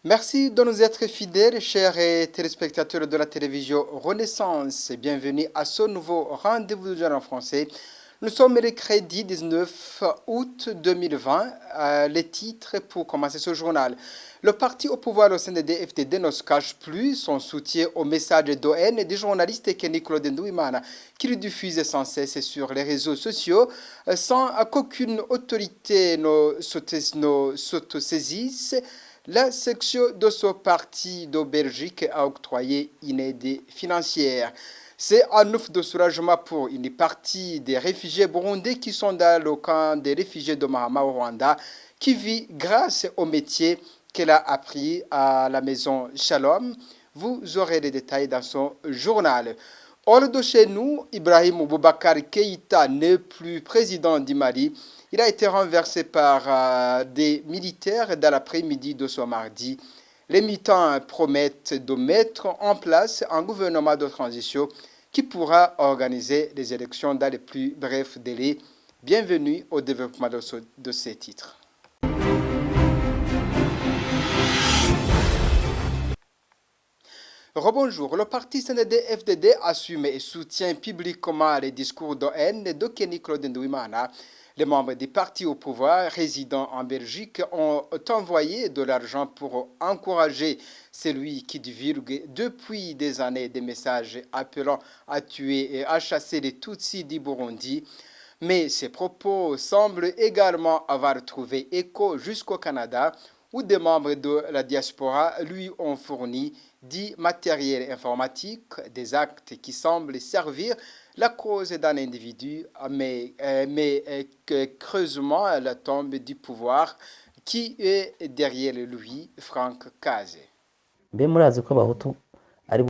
Merci de nous être fidèles, chers téléspectateurs de la télévision Renaissance. Bienvenue à ce nouveau rendez-vous de journal en français. Nous sommes mercredi 19 août 2020. Les titres pour commencer ce journal. Le parti au pouvoir au CNDD-FDD ne se cache plus son soutien au message d'ON des journalistes Kenny Claude Ndouimana qui le diffuse sans cesse sur les réseaux sociaux sans qu'aucune autorité ne s'autosaisisse. La section de ce parti de Belgique a octroyé une aide financière. C'est un ouf de soulagement pour une partie des réfugiés burundais qui sont dans le camp des réfugiés de Mahama au Rwanda, qui vit grâce au métier qu'elle a appris à la maison Shalom. Vous aurez les détails dans son journal. Hors de chez nous, Ibrahim Boubacar Keïta n'est plus président du Mali. Il a été renversé par des militaires dans l'après-midi de ce mardi. Les militants promettent de mettre en place un gouvernement de transition qui pourra organiser les élections dans les plus brefs délais. Bienvenue au développement de ces titres. Rebonjour, le parti CNDD-FDD assume et soutient publiquement les discours de haine de Kenny Claude Ndouimana. Les membres du parti au pouvoir résidant en Belgique ont envoyé de l'argent pour encourager celui qui divulgue depuis des années des messages appelant à tuer et à chasser les Tutsis du Burundi. Mais ces propos semblent également avoir trouvé écho jusqu'au Canada, où des membres de la diaspora lui ont fourni du matériel informatique, des actes qui semblent servir la cause d'un individu, mais creusement la tombe du pouvoir qui est derrière lui, Franck Kaze.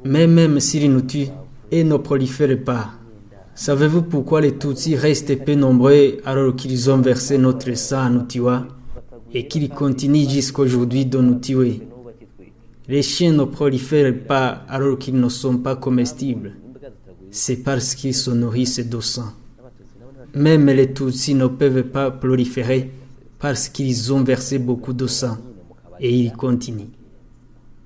Mais même s'ils nous tuent et ne prolifèrent pas, savez-vous pourquoi les Tutsis restent peu nombreux alors qu'ils ont versé notre sang à nous tuer et qu'ils continuent jusqu'aujourd'hui de nous tuer? Les chiens ne prolifèrent pas alors qu'ils ne sont pas comestibles. C'est parce qu'ils se nourrissent de sang. Même les Tutsis ne peuvent pas proliférer parce qu'ils ont versé beaucoup de sang. Et ils continuent.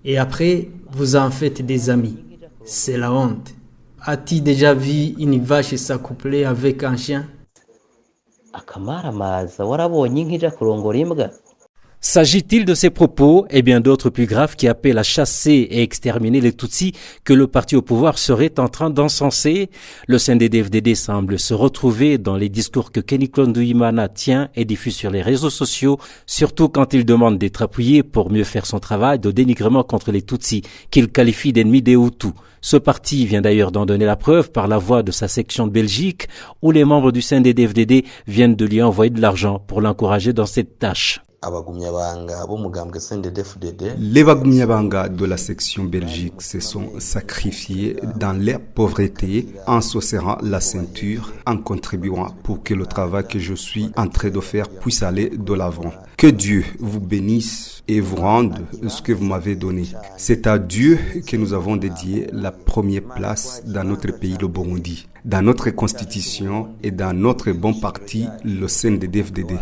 Et après, vous en faites des amis. C'est la honte. As-tu déjà vu une vache s'accoupler avec un chien? S'agit-il de ces propos et bien d'autres plus graves qui appellent à chasser et exterminer les Tutsis que le parti au pouvoir serait en train d'encenser? Le CNDD-FDD semble se retrouver dans les discours que Kenny Claude Ndouimana tient et diffuse sur les réseaux sociaux, surtout quand il demande d'être appuyé pour mieux faire son travail de dénigrement contre les Tutsis, qu'il qualifie d'ennemis des Hutus. Ce parti vient d'ailleurs d'en donner la preuve par la voix de sa section de Belgique, où les membres du CNDD-FDD viennent de lui envoyer de l'argent pour l'encourager dans cette tâche. Les Bagumyabanga de la section Belgique se sont sacrifiés dans leur pauvreté en se serrant la ceinture, en contribuant pour que le travail que je suis en train de faire puisse aller de l'avant. Que Dieu vous bénisse et vous rende ce que vous m'avez donné. C'est à Dieu que nous avons dédié la première place dans notre pays, le Burundi, dans notre constitution et dans notre bon parti, le CNDD-FDD.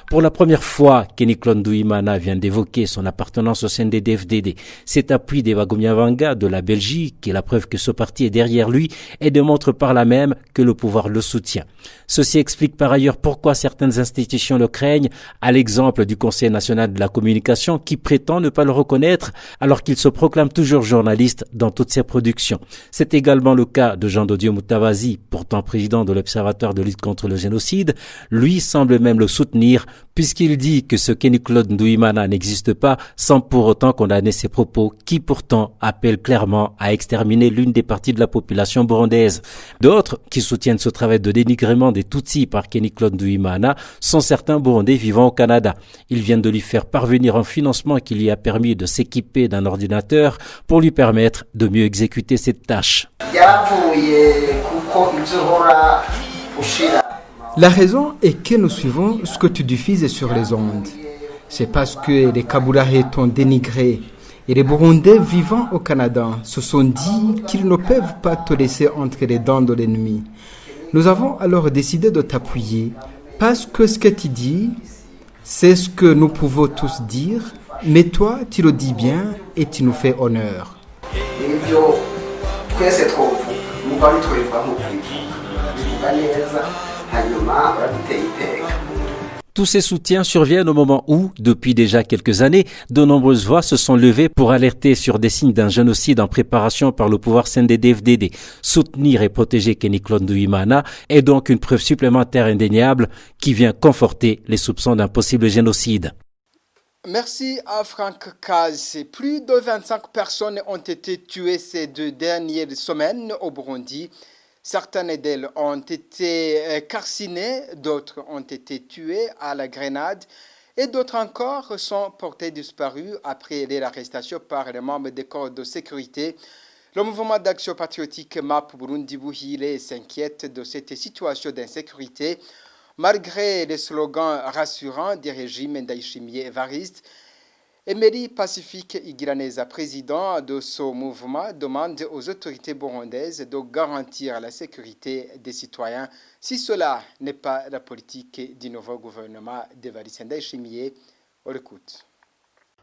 Pour la première fois, Kenny Claude Ndouimana vient d'évoquer son appartenance au CNDD-FDD. Cet appui des Bagumyabanga de la Belgique est la preuve que ce parti est derrière lui et démontre par là même que le pouvoir le soutient. Ceci explique par ailleurs pourquoi certaines institutions le craignent, à l'exemple du Conseil national de la communication qui prétend ne pas le reconnaître alors qu'il se proclame toujours journaliste dans toutes ses productions. C'est également le cas de Jean de Dieu Moutawazi, pourtant président de l'Observatoire de lutte contre le génocide. Lui semble même le soutenir puisqu'il dit que ce Kenny Claude Ndouimana n'existe pas sans pour autant condamner ses propos qui pourtant appellent clairement à exterminer l'une des parties de la population burundaise. D'autres qui soutiennent ce travail de dénigrement des Tutsis par Kenny Claude Ndouimana sont certains Burundais vivant au Canada. Ils viennent de lui faire parvenir un financement qui lui a permis de s'équiper d'un ordinateur pour lui permettre de mieux exécuter cette tâche. La raison est que nous suivons ce que tu diffuses sur les ondes. C'est parce que les Kaboulahés t'ont dénigré et les Burundais vivant au Canada se sont dit qu'ils ne peuvent pas te laisser entre les dents de l'ennemi. Nous avons alors décidé de t'appuyer parce que ce que tu dis, C'est ce que nous pouvons tous dire, mais toi, tu le dis bien et tu nous fais honneur. Tous ces soutiens surviennent au moment où, depuis déjà quelques années, de nombreuses voix se sont levées pour alerter sur des signes d'un génocide en préparation par le pouvoir CNDD-FDD. Soutenir et protéger Keniclone Nduimana est donc une preuve supplémentaire indéniable qui vient conforter les soupçons d'un possible génocide. Merci à Franck Kaz. Plus de 25 personnes ont été tuées ces 2 dernières semaines au Burundi. Certaines d'elles ont été calcinées, d'autres ont été tuées à la grenade et d'autres encore sont portées disparues après leur arrestation par les membres des corps de sécurité. Le mouvement d'action patriotique MAP Burundi Buhire s'inquiète de cette situation d'insécurité malgré les slogans rassurants du régime Ndayishimiye Evariste. Emery Pacifique Igiraneza, président de ce mouvement, demande aux autorités burundaises de garantir la sécurité des citoyens si cela n'est pas la politique du nouveau gouvernement d'Evariste Ndayishimiye. On l'écoute.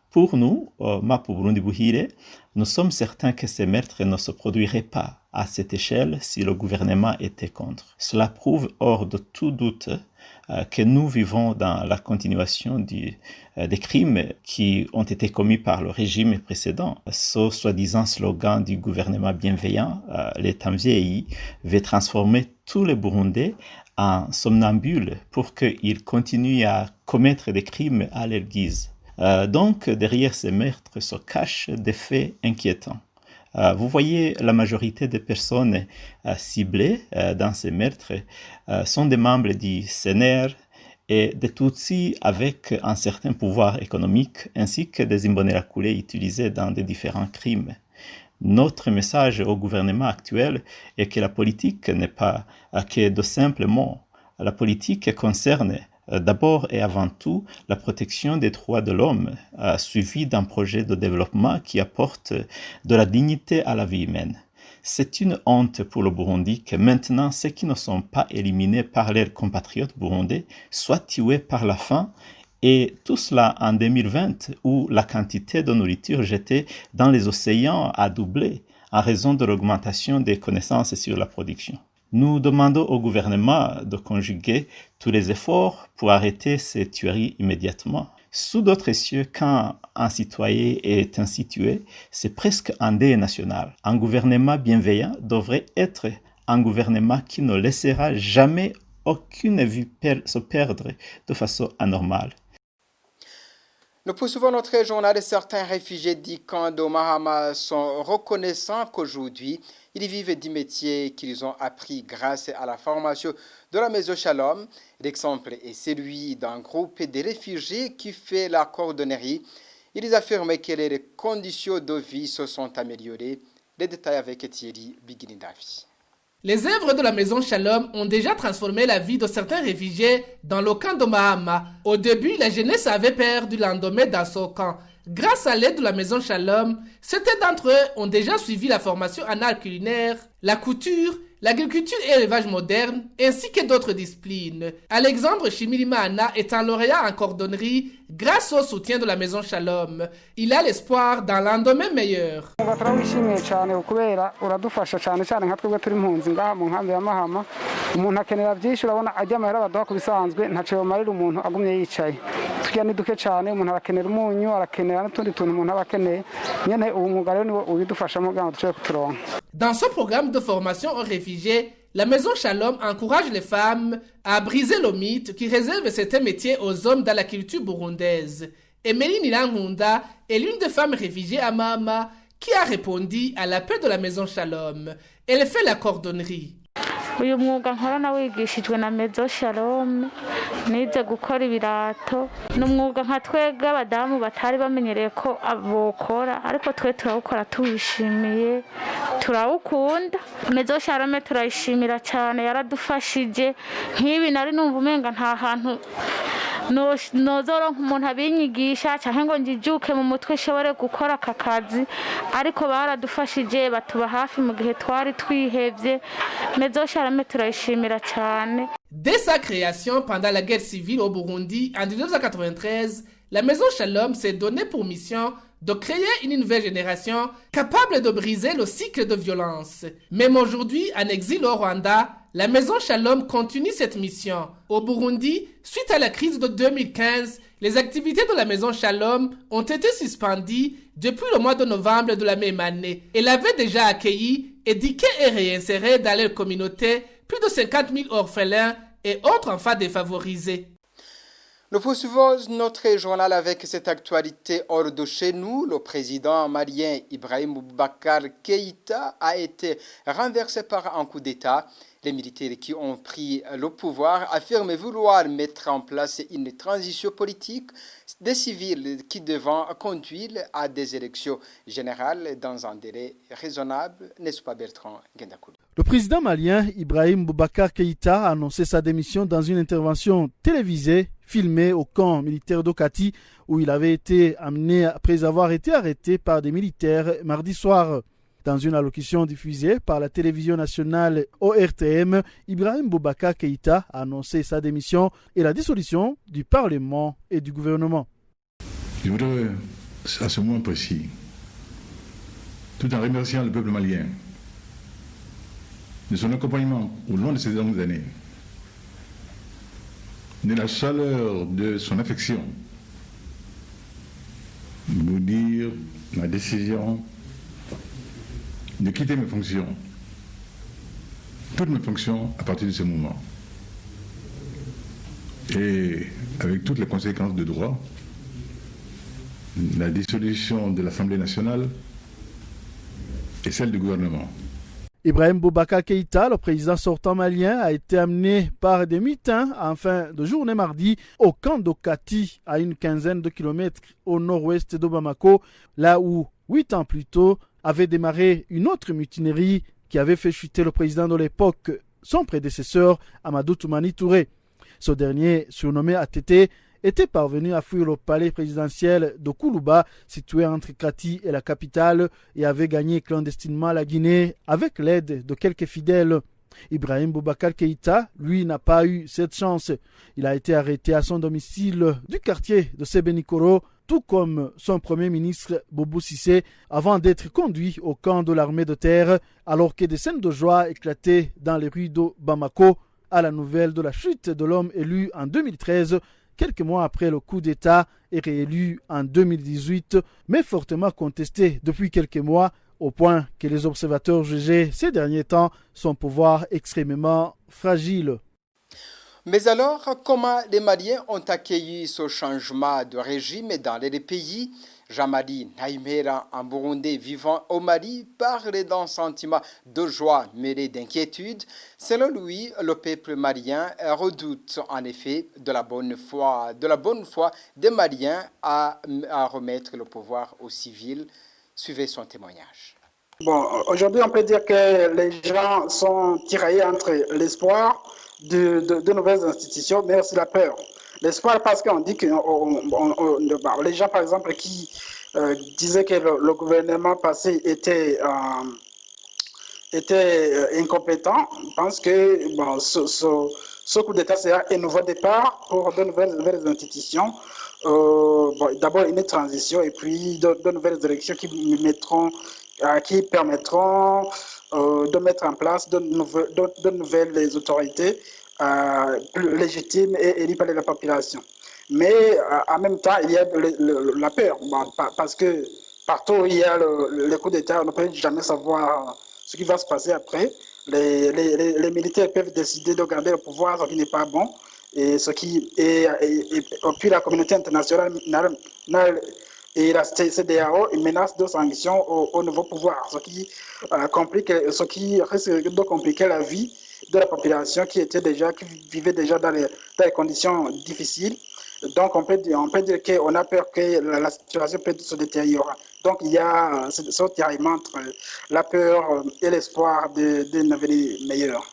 Pour nous, MAP Burundi Buhire, nous sommes certains que ces meurtres ne se produiraient pas à cette échelle si le gouvernement était contre. Cela prouve hors de tout doute que nous vivons dans la continuation des crimes qui ont été commis par le régime précédent. Ce soi-disant slogan du gouvernement bienveillant, les temps vieillis, veut transformer tous les Burundais en somnambules pour qu'ils continuent à commettre des crimes à leur guise. Donc, derrière ces meurtres se cachent des faits inquiétants. Vous voyez, la majorité des personnes ciblées dans ces meurtres sont des membres du CNR et des Tutsis avec un certain pouvoir économique, ainsi que des Imbonerakure utilisés dans des différents crimes. Notre message au gouvernement actuel est que la politique n'est pas que de simples mots. La politique concerne d'abord et avant tout la protection des droits de l'homme, suivie d'un projet de développement qui apporte de la dignité à la vie humaine. C'est une honte pour le Burundi que maintenant ceux qui ne sont pas éliminés par leurs compatriotes burundais soient tués par la faim, et tout cela en 2020 où la quantité de nourriture jetée dans les océans a doublé en raison de l'augmentation des connaissances sur la production. Nous demandons au gouvernement de conjuguer tous les efforts pour arrêter ces tueries immédiatement. Sous d'autres cieux, quand un citoyen est ainsi tué, c'est presque un deuil national. Un gouvernement bienveillant devrait être un gouvernement qui ne laissera jamais aucune vie se perdre de façon anormale. Nous poursuivons notre journal. Certains réfugiés du camp de Mahama sont reconnaissants qu'aujourd'hui, ils vivent du métier qu'ils ont appris grâce à la formation de la Maison Shalom. L'exemple est celui d'un groupe de réfugiés qui fait la cordonnerie. Ils affirment que les conditions de vie se sont améliorées. Les détails avec Thierry Biguinindavi. Les œuvres de la Maison Shalom ont déjà transformé la vie de certains réfugiés dans le camp de Mahama. Au début, la jeunesse avait perdu l'endemain dans ce camp. Grâce à l'aide de la Maison Shalom, certains d'entre eux ont déjà suivi la formation en art culinaire, la couture, l'agriculture et l'élevage moderne, ainsi que d'autres disciplines. Alexandre Shimirimana est un lauréat en cordonnerie grâce au soutien de la Maison Shalom. Il a l'espoir d'un lendemain meilleur. Dans ce programme de formation aux réfugiés, la Maison Shalom encourage les femmes à briser le mythe qui réserve certains métiers aux hommes dans la culture burundaise. Emery Nilankunda est l'une des femmes réfugiées à Mahama qui a répondu à l'appel de la Maison Shalom. Elle fait la cordonnerie. uyu mwuga nkora nawigishijwe na Maison Shalom, nize gukora ibirato. N'umwuga nka twebwe abadamu batari bamenyereye ko abokora, ariko twe turawukora tuwishimiye, turawukunda. Maison Shalom turayishimira cyane, yaradufashije. Nk'ibi nari numva umenga nta hantu nozoronka umuntu abinyigisha cyangwa ngo njijuke mu mutwe shobore gukora aka kazi ariko baradufashije batuba hafi mu gihe twari twihevye Maison Shalom turayishimira cyane. Dès sa création pendant la guerre civile au Burundi en 1993, la Maison Shalom s'est donnée pour mission de créer une nouvelle génération capable de briser le cycle de violence. Même aujourd'hui, en exil au Rwanda, la Maison Shalom continue cette mission. Au Burundi, suite à la crise de 2015, les activités de la Maison Shalom ont été suspendues depuis le mois de novembre de la même année. Elle avait déjà accueilli, éduqué et réinséré dans leur communauté plus de 50 000 orphelins et autres enfants défavorisés. Nous poursuivons notre journal avec cette actualité hors de chez nous. Le président malien Ibrahim Boubacar Keïta a été renversé par un coup d'État. Les militaires qui ont pris le pouvoir affirment vouloir mettre en place une transition politique des civils qui devront conduire à des élections générales dans un délai raisonnable, n'est-ce pas Bertrand Gendakoulou? Le président malien Ibrahim Boubacar Keïta a annoncé sa démission dans une intervention télévisée filmée au camp militaire d'Okati où il avait été amené après avoir été arrêté par des militaires mardi soir. Dans une allocution diffusée par la télévision nationale ORTM, Ibrahim Boubacar Keïta a annoncé sa démission et la dissolution du Parlement et du gouvernement. Je voudrais, à ce moment précis, tout en remerciant le peuple malien de son accompagnement au long de ces longues années, de la chaleur de son affection, vous dire ma décision de quitter mes fonctions, toutes mes fonctions à partir de ce moment. Et avec toutes les conséquences de droit, la dissolution de l'Assemblée nationale et celle du gouvernement. Ibrahim Boubacar Keïta, le président sortant malien, a été amené par des mutins en fin de journée mardi au camp d'Okati, à une quinzaine de kilomètres au nord-ouest de Bamako, là où, 8 ans plus tôt, avait démarré une autre mutinerie qui avait fait chuter le président de l'époque, son prédécesseur, Amadou Toumani Touré. Ce dernier, surnommé ATT, était parvenu à fuir le palais présidentiel de Koulouba, situé entre Kati et la capitale, et avait gagné clandestinement la Guinée avec l'aide de quelques fidèles. Ibrahim Boubacar Keïta, lui, n'a pas eu cette chance. Il a été arrêté à son domicile du quartier de Sébenikoro, tout comme son premier ministre Boubou Cissé, avant d'être conduit au camp de l'armée de terre, alors que des scènes de joie éclataient dans les rues de Bamako à la nouvelle de la chute de l'homme élu en 2013, quelques mois après le coup d'État et réélu en 2018, mais fortement contesté depuis quelques mois, au point que les observateurs jugeaient ces derniers temps son pouvoir extrêmement fragile. Mais alors, comment les Maliens ont accueilli ce changement de régime dans les pays? Jean-Marie Naïmera, en Burundi, vivant au Mali, parle d'un sentiment de joie mêlé d'inquiétude. Selon lui, le peuple malien redoute en effet de la bonne foi des Maliens à remettre le pouvoir aux civils. Suivez son témoignage. Bon, aujourd'hui, on peut dire que les gens sont tiraillés entre l'espoir de nouvelles institutions, mais aussi la peur. L'espoir parce qu'on dit que les gens, par exemple, qui disaient que le gouvernement passé était incompétent, pensent que bon, ce coup d'État sera un nouveau départ pour de nouvelles institutions. D'abord une transition et puis de nouvelles élections qui permettront de mettre en place de nouvelles autorités plus légitimes et élues par la population. Mais en même temps, il y a la peur, parce que partout où il y a le coup d'État, on ne peut jamais savoir ce qui va se passer après. Les militaires peuvent décider de garder le pouvoir, ce qui n'est pas bon. Et puis la communauté internationale et la CEDEAO menace de sanctions au nouveau pouvoir, ce qui risque de compliquer la vie de la population qui vivait déjà dans les conditions difficiles. Donc on peut dire qu'on a peur que la situation peut se détériorer. Donc il y a ce tiraillement entre la peur et l'espoir d'un avenir meilleur.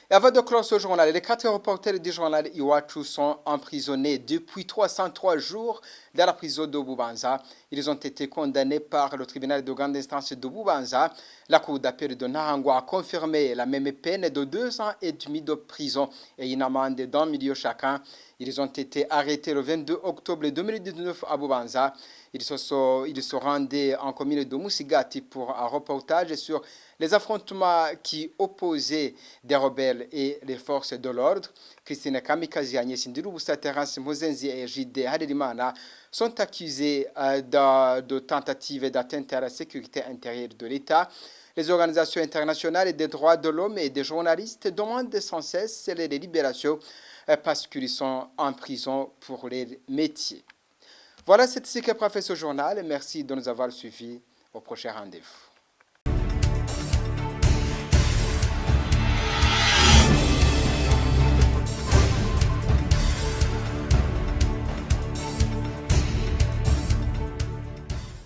Et avant de clore ce journal, les 4 reporters du journal Iwachu sont emprisonnés depuis 303 jours dans la prison de Bubanza. Ils ont été condamnés par le tribunal de grande instance de Bubanza. La cour d'appel de Nahangwa a confirmé la même peine de 2 ans et demi de prison et une amende d'1 million chacun. Ils ont été arrêtés le 22 octobre 2019 à Bubanza. Ils se rendaient en commune de Musigati pour un reportage sur les affrontements qui opposaient des rebelles et les forces de l'ordre. Christine Kamikazi, Agnès Ndirubusa, Terence Mozenzi et Jide Hadelimana sont accusés de tentatives d'atteinte à la sécurité intérieure de l'État. Les organisations internationales des droits de l'homme et des journalistes demandent sans cesse les libérations parce qu'ils sont en prison pour leur métier. Voilà, c'est ici que fait ce journal. Merci de nous avoir suivis. Au prochain rendez-vous.